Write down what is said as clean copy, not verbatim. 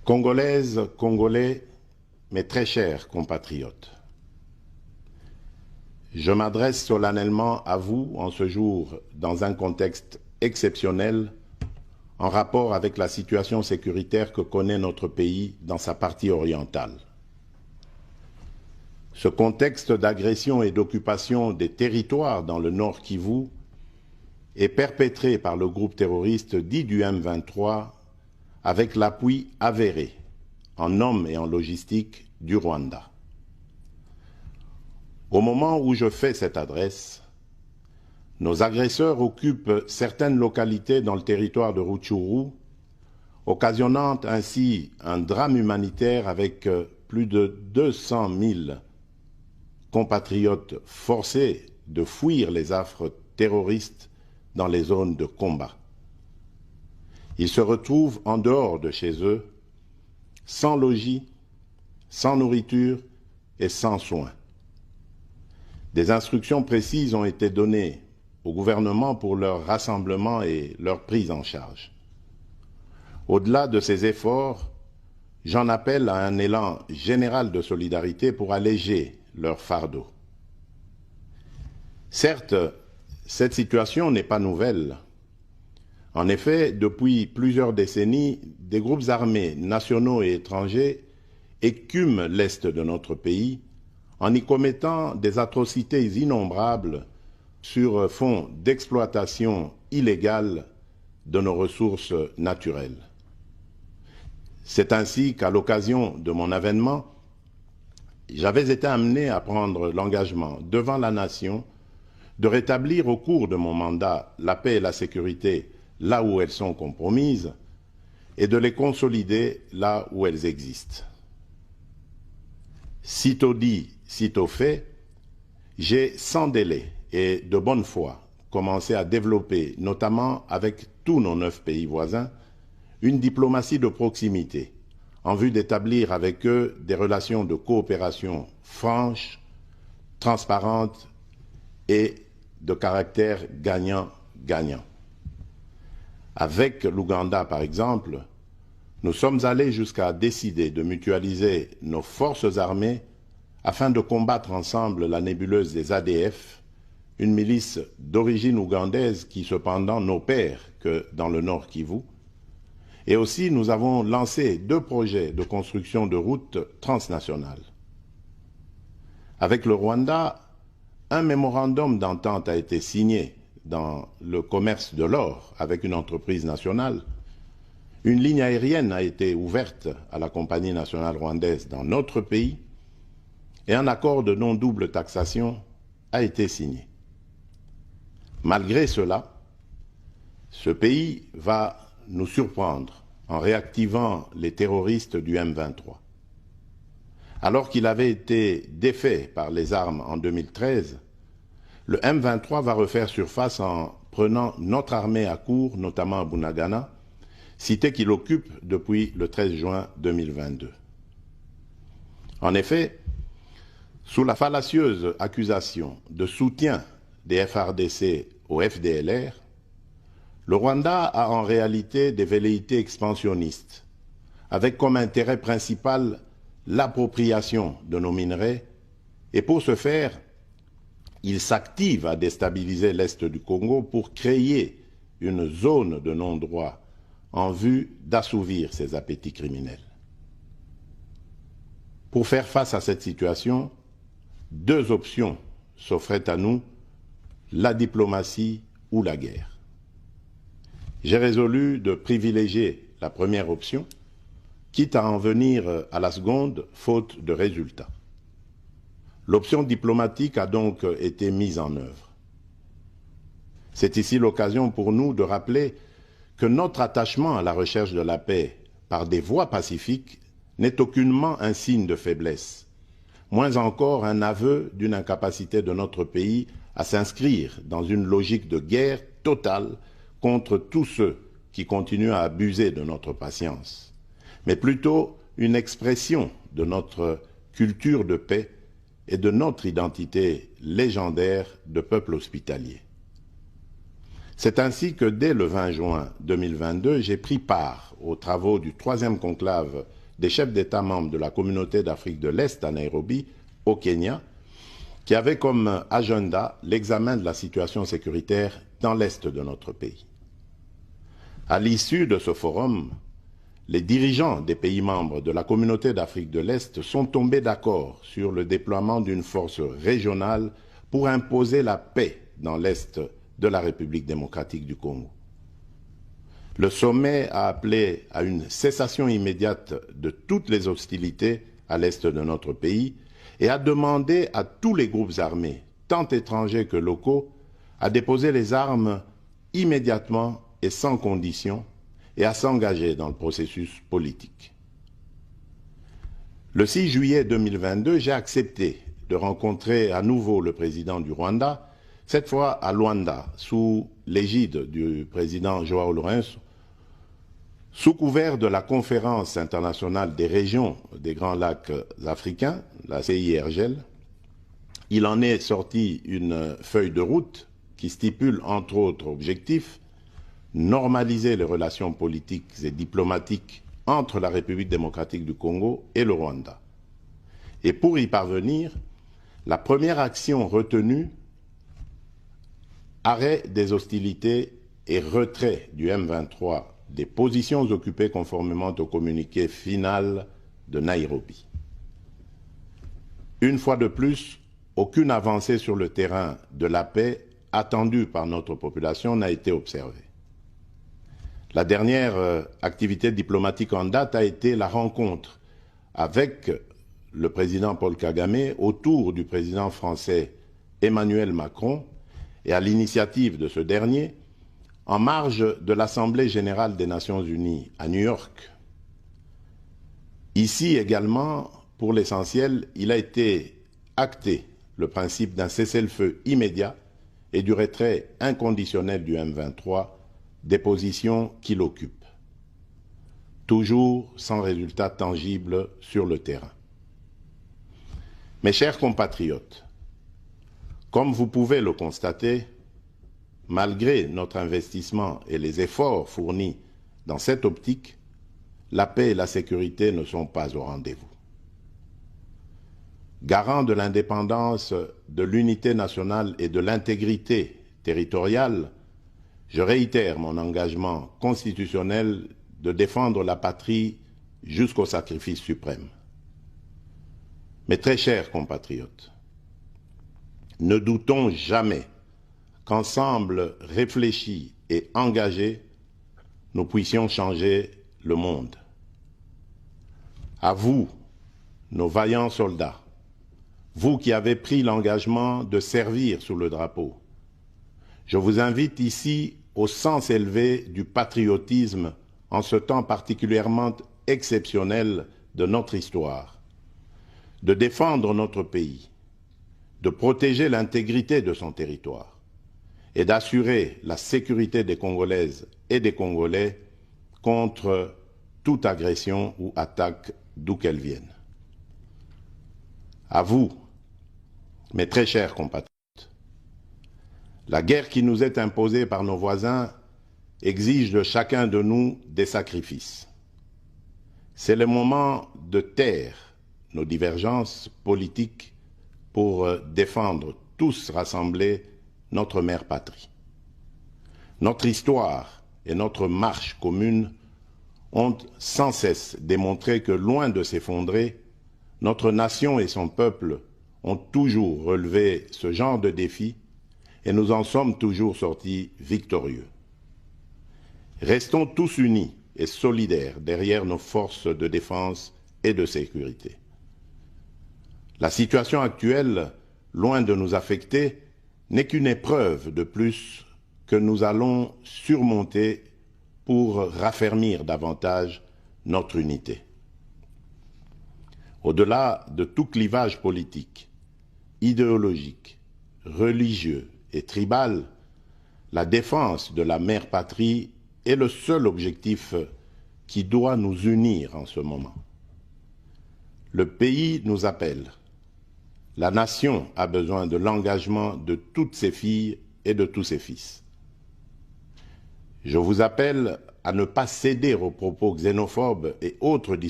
Congolaises, Congolais, mes très chers compatriotes, je m'adresse solennellement à vous en ce jour dans un contexte exceptionnel en rapport avec la situation sécuritaire que connaît notre pays dans sa partie orientale. Ce contexte d'agression et d'occupation des territoires dans le Nord Kivu est perpétré par le groupe terroriste dit du M23 avec l'appui avéré en hommes et en logistique du Rwanda. Au moment où je fais cette adresse, nos agresseurs occupent certaines localités dans le territoire de Rutshuru, occasionnant ainsi un drame humanitaire avec plus de 200 000 compatriotes forcés de fuir les affres terroristes dans les zones de combat. Ils se retrouvent en dehors de chez eux, sans logis, sans nourriture et sans soins. Des instructions précises ont été données au gouvernement pour leur rassemblement et leur prise en charge. Au-delà de ces efforts, j'en appelle à un élan général de solidarité pour alléger leur fardeau. Certes, cette situation n'est pas nouvelle. En effet, depuis plusieurs décennies, des groupes armés nationaux et étrangers écument l'est de notre pays en y commettant des atrocités innombrables sur fond d'exploitation illégale de nos ressources naturelles. C'est ainsi qu'à l'occasion de mon avènement, j'avais été amené à prendre l'engagement devant la nation de rétablir au cours de mon mandat la paix et la sécurité là où elles sont compromises et de les consolider là où elles existent. Sitôt dit, sitôt fait, j'ai sans délai et de bonne foi commencé à développer, notamment avec tous nos 9 pays voisins, une diplomatie de proximité en vue d'établir avec eux des relations de coopération franches, transparentes et de caractère gagnant-gagnant. Avec l'Ouganda, par exemple, nous sommes allés jusqu'à décider de mutualiser nos forces armées afin de combattre ensemble la nébuleuse des ADF, une milice d'origine ougandaise qui cependant n'opère que dans le Nord Kivu. Et aussi, nous avons lancé 2 projets de construction de routes transnationales. Avec le Rwanda, un mémorandum d'entente a été signé dans le commerce de l'or avec une entreprise nationale. Une ligne aérienne a été ouverte à la compagnie nationale rwandaise dans notre pays et un accord de non-double taxation a été signé. Malgré cela, ce pays va nous surprendre en réactivant les terroristes du M23. Alors qu'il avait été défait par les armes en 2013, le M23 va refaire surface en prenant notre armée à court, notamment à Bunagana, cité qu'il occupe depuis le 13 juin 2022. En effet, sous la fallacieuse accusation de soutien des FARDC au FDLR, le Rwanda a en réalité des velléités expansionnistes, avec comme intérêt principal l'appropriation de nos minerais, et pour ce faire, il s'active à déstabiliser l'Est du Congo pour créer une zone de non-droit en vue d'assouvir ses appétits criminels. Pour faire face à cette situation, 2 options s'offraient à nous, la diplomatie ou la guerre. J'ai résolu de privilégier la première option, quitte à en venir à la seconde, faute de résultats. L'option diplomatique a donc été mise en œuvre. C'est ici l'occasion pour nous de rappeler que notre attachement à la recherche de la paix par des voies pacifiques n'est aucunement un signe de faiblesse, moins encore un aveu d'une incapacité de notre pays à s'inscrire dans une logique de guerre totale contre tous ceux qui continuent à abuser de notre patience, mais plutôt une expression de notre culture de paix et de notre identité légendaire de peuple hospitalier. C'est ainsi que dès le 20 juin 2022, j'ai pris part aux travaux du 3e conclave des chefs d'État membres de la Communauté d'Afrique de l'Est à Nairobi, au Kenya, qui avait comme agenda l'examen de la situation sécuritaire dans l'Est de notre pays. À l'issue de ce forum, les dirigeants des pays membres de la Communauté d'Afrique de l'Est sont tombés d'accord sur le déploiement d'une force régionale pour imposer la paix dans l'Est de la République démocratique du Congo. Le sommet a appelé à une cessation immédiate de toutes les hostilités à l'Est de notre pays et a demandé à tous les groupes armés, tant étrangers que locaux, à déposer les armes immédiatement et sans condition et à s'engager dans le processus politique. Le 6 juillet 2022, j'ai accepté de rencontrer à nouveau le président du Rwanda, cette fois à Luanda, sous l'égide du président João Lourenço, sous couvert de la Conférence internationale des régions des Grands Lacs africains, la CIRGL. Il en est sorti une feuille de route qui stipule entre autres objectifs normaliser les relations politiques et diplomatiques entre la République démocratique du Congo et le Rwanda. Et pour y parvenir, la première action retenue, arrêt des hostilités et retrait du M23 des positions occupées conformément au communiqué final de Nairobi. Une fois de plus, aucune avancée sur le terrain de la paix attendue par notre population n'a été observée. La dernière activité diplomatique en date a été la rencontre avec le président Paul Kagame autour du président français Emmanuel Macron et à l'initiative de ce dernier, en marge de l'Assemblée générale des Nations unies à New York. Ici également, pour l'essentiel, il a été acté le principe d'un cessez-le-feu immédiat et du retrait inconditionnel du M23 des positions qu'il occupe, toujours sans résultat tangible sur le terrain. Mes chers compatriotes, comme vous pouvez le constater, malgré notre investissement et les efforts fournis dans cette optique, la paix et la sécurité ne sont pas au rendez-vous. Garant de l'indépendance, de l'unité nationale et de l'intégrité territoriale, je réitère mon engagement constitutionnel de défendre la patrie jusqu'au sacrifice suprême. Mes très chers compatriotes, ne doutons jamais qu'ensemble réfléchis et engagés, nous puissions changer le monde. À vous, nos vaillants soldats, vous qui avez pris l'engagement de servir sous le drapeau, je vous invite ici au sens élevé du patriotisme en ce temps particulièrement exceptionnel de notre histoire, de défendre notre pays, de protéger l'intégrité de son territoire et d'assurer la sécurité des Congolaises et des Congolais contre toute agression ou attaque d'où qu'elle vienne. À vous, mes très chers compatriotes, la guerre qui nous est imposée par nos voisins exige de chacun de nous des sacrifices. C'est le moment de taire nos divergences politiques pour défendre tous rassemblés notre mère patrie. Notre histoire et notre marche commune ont sans cesse démontré que, loin de s'effondrer, notre nation et son peuple ont toujours relevé ce genre de défis et nous en sommes toujours sortis victorieux. Restons tous unis et solidaires derrière nos forces de défense et de sécurité. La situation actuelle, loin de nous affecter, n'est qu'une épreuve de plus que nous allons surmonter pour raffermir davantage notre unité. Au-delà de tout clivage politique, idéologique, religieux et tribal, la défense de la mère patrie est le seul objectif qui doit nous unir en ce moment. Le pays nous appelle. La nation a besoin de l'engagement de toutes ses filles et de tous ses fils. Je vous appelle à ne pas céder aux propos xénophobes et autres discours